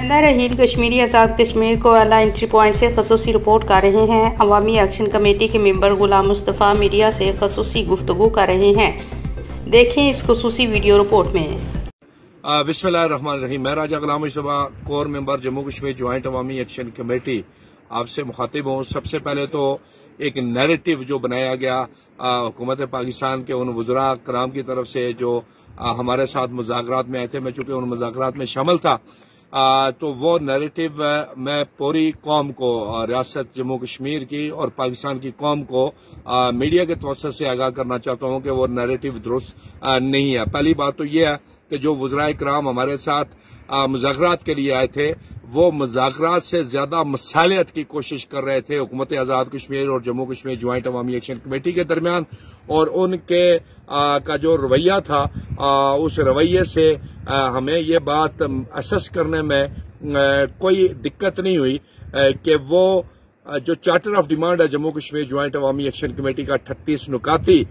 नुमाइंदा रहीन कश्मीरी आज़ाद कश्मीर को आला एंट्री पॉइंट से खसूसी रिपोर्ट कर रहे हैं। अवामी एक्शन कमेटी के मेंबर गुलाम मुस्तफ़ा मीडिया से खसूसी गुफ्तगू कर रहे हैं। देखें इस खसूसी वीडियो रिपोर्ट में। बिस्मिल्लाहिर्रहमानिर्रहीम। मैं Raja Ghulam Mustafa, core member Jammu Kashmir joint Awami action committee, आपसे मुखातिब हूँ। सबसे पहले तो एक नैरेटिव जो बनाया गया हुकूमत पाकिस्तान के उन वज़रा कराम की तरफ से जो हमारे साथ मुज़ाकरात में आए थे, मैं चूँकि उन मुज़ाकरात में शामिल था, तो वो नैरेटिव मैं पूरी कौम को, रियासत जम्मू कश्मीर की और पाकिस्तान की कौम को मीडिया के तवज्जो से आगाह करना चाहता हूँ कि वो नैरेटिव दुरुस्त नहीं है। पहली बात तो ये है कि जो वज़राए कराम हमारे साथ मुज़ाकरात के लिए आए थे, वो मुज़ाकरात से ज्यादा मसालियत की कोशिश कर रहे थे हुकूमत आज़ाद कश्मीर और Jammu Kashmir joint Awami action committee के दरमियान, और उनके का जो रवैया था, उस रवैये से हमें ये बात असेस करने में कोई दिक्कत नहीं हुई कि वो जो चार्टर ऑफ डिमांड है Jammu Kashmir joint Awami action committee का 38 नुकाती,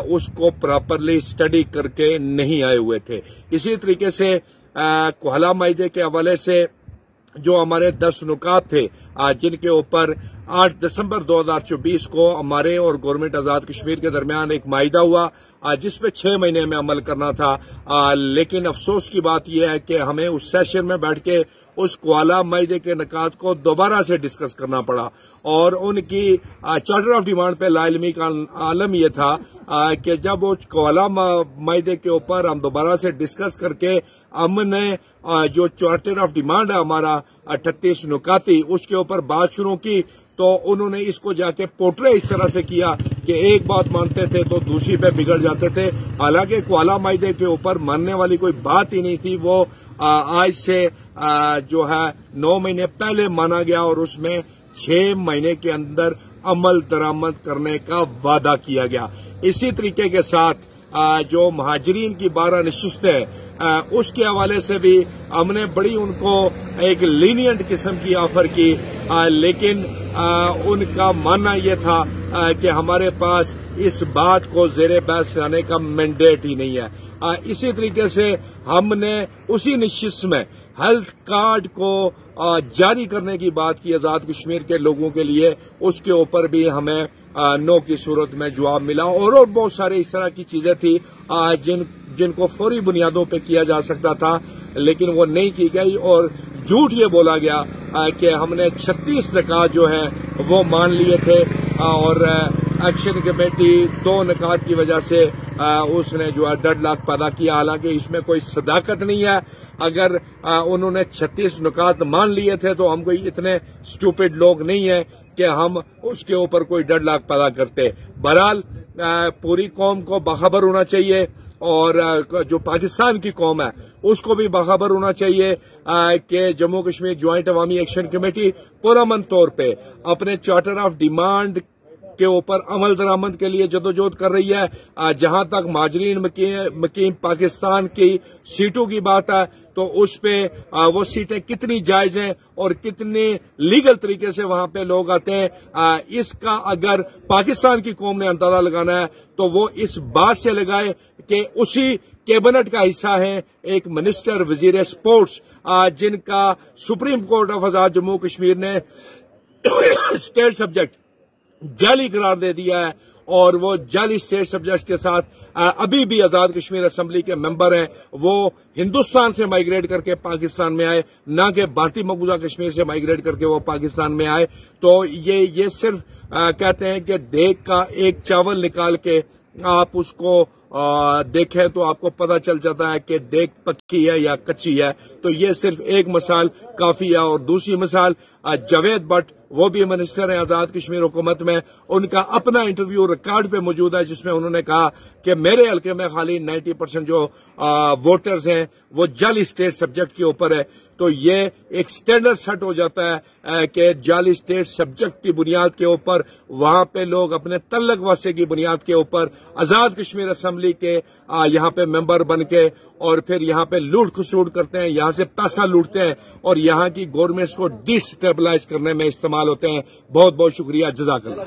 उसको प्रॉपरली स्टडी करके नहीं आए हुए थे। इसी तरीके से कोहला माइदे के हवाले से जो हमारे 10 नुकात थे, जिनके ऊपर 8 दिसंबर 2024 को हमारे और गवर्नमेंट आज़ाद कश्मीर के दरमियान एक माहिदा हुआ, जिसपे 6 महीने में अमल करना था। लेकिन अफसोस की बात यह है कि हमें उस सेशन में बैठ के उस कोहला माहिदे के नुकात को दोबारा से डिस्कस करना पड़ा, और उनकी चार्टर ऑफ डिमांड पे लाइलमी का आलम यह था कि जब वो कोहला माहिदे के ऊपर हम दोबारा से डिस्कस करके हमने जो चार्टर ऑफ डिमांड है हमारा 38 नुकाती, उसके ऊपर बात शुरू की, तो उन्होंने इसको जाके पोर्ट्रे इस तरह से किया कि एक बात मानते थे तो दूसरी पे बिगड़ जाते थे। हालांकि कोहला माहिदे के ऊपर मानने वाली कोई बात ही नहीं थी। वो आज से जो है 9 महीने पहले माना गया और उसमें 6 महीने के अंदर अमल दरामद करने का वादा किया गया। इसी तरीके के साथ जो महाजरीन की 12 नशिस्तें, उसके हवाले से भी हमने बड़ी उनको एक लीनियंट किस्म की ऑफर की, लेकिन उनका मानना यह था कि हमारे पास इस बात को ज़ेरे बहस लाने का मैंडेट ही नहीं है। इसी तरीके से हमने उसी नशिस्त में हेल्थ कार्ड को जारी करने की बात की आज़ाद कश्मीर के लोगों के लिए, उसके ऊपर भी हमें नो की सूरत में जवाब मिला, और बहुत सारे इस तरह की चीजें थी जिनको फौरी बुनियादों पे किया जा सकता था, लेकिन वो नहीं की गई, और झूठ ये बोला गया कि हमने 36 निकात जो है वो मान लिए थे, और एक्शन कमेटी 2 निकात की वजह से उसने जो है डेडलॉक पैदा किया। हालांकि इसमें कोई सदाकत नहीं है। अगर उन्होंने 36 नुकात मान लिए थे तो हम कोई इतने स्टूपिड लोग नहीं है कि हम उसके ऊपर कोई डेडलॉक पैदा करते। बहरहाल पूरी कौम को बाखबर होना चाहिए, और जो पाकिस्तान की कौम है उसको भी बाखबर होना चाहिए कि Jammu Kashmir joint Awami action committee पुरअमन तौर पे अपने चार्टर ऑफ डिमांड के ऊपर अमल दरामद के लिए जदोजहद कर रही है। जहां तक महाजरीन मुकीम पाकिस्तान की सीटों की बात है, तो उस पे वो सीटें कितनी जायज हैं और कितने लीगल तरीके से वहां पे लोग आते हैं, इसका अगर पाकिस्तान की कौम ने अंदाजा लगाना है तो वो इस बात से लगाए कि उसी कैबिनेट का हिस्सा है एक मिनिस्टर वजीर स्पोर्ट्स, जिनका सुप्रीम कोर्ट ऑफ आजाद जम्मू कश्मीर ने स्टेट सब्जेक्ट जाली करार दे दिया है, और वो जाली स्टेट सब्जेक्ट के साथ अभी भी आजाद कश्मीर असेंबली के मेंबर हैं। वो हिंदुस्तान से माइग्रेट करके पाकिस्तान में आए, ना कि भारतीय मकबूजा कश्मीर से माइग्रेट करके वो पाकिस्तान में आए। तो ये सिर्फ कहते हैं कि देग का एक चावल निकाल के आप उसको देखें तो आपको पता चल जाता है कि देग पक्की है या कच्ची है। तो ये सिर्फ एक मिसाल काफी है। और दूसरी मिसाल, जावेद भट्ट, वो भी मिनिस्टर हैं आजाद कश्मीर हुकूमत में, उनका अपना इंटरव्यू रिकॉर्ड पे मौजूद है जिसमें उन्होंने कहा कि मेरे हल्के में खाली 90% जो वोटर्स हैं वो जाली स्टेट सब्जेक्ट के ऊपर है। तो ये एक स्टैंडर्ड सेट हो जाता है कि जाली स्टेट सब्जेक्ट की बुनियाद के ऊपर वहां पे लोग अपने तल्लक वास्ते की बुनियाद के ऊपर आजाद कश्मीर असेंबली के यहाँ पे मेंबर बन के और फिर यहाँ पे लूट खसूट करते हैं, यहाँ से पैसा लूटते हैं और यहाँ की गवर्नमेंट्स को डिस्टेबलाइज करने में इस्तेमाल होते हैं। बहुत बहुत शुक्रिया, जज़ाकल्लाह।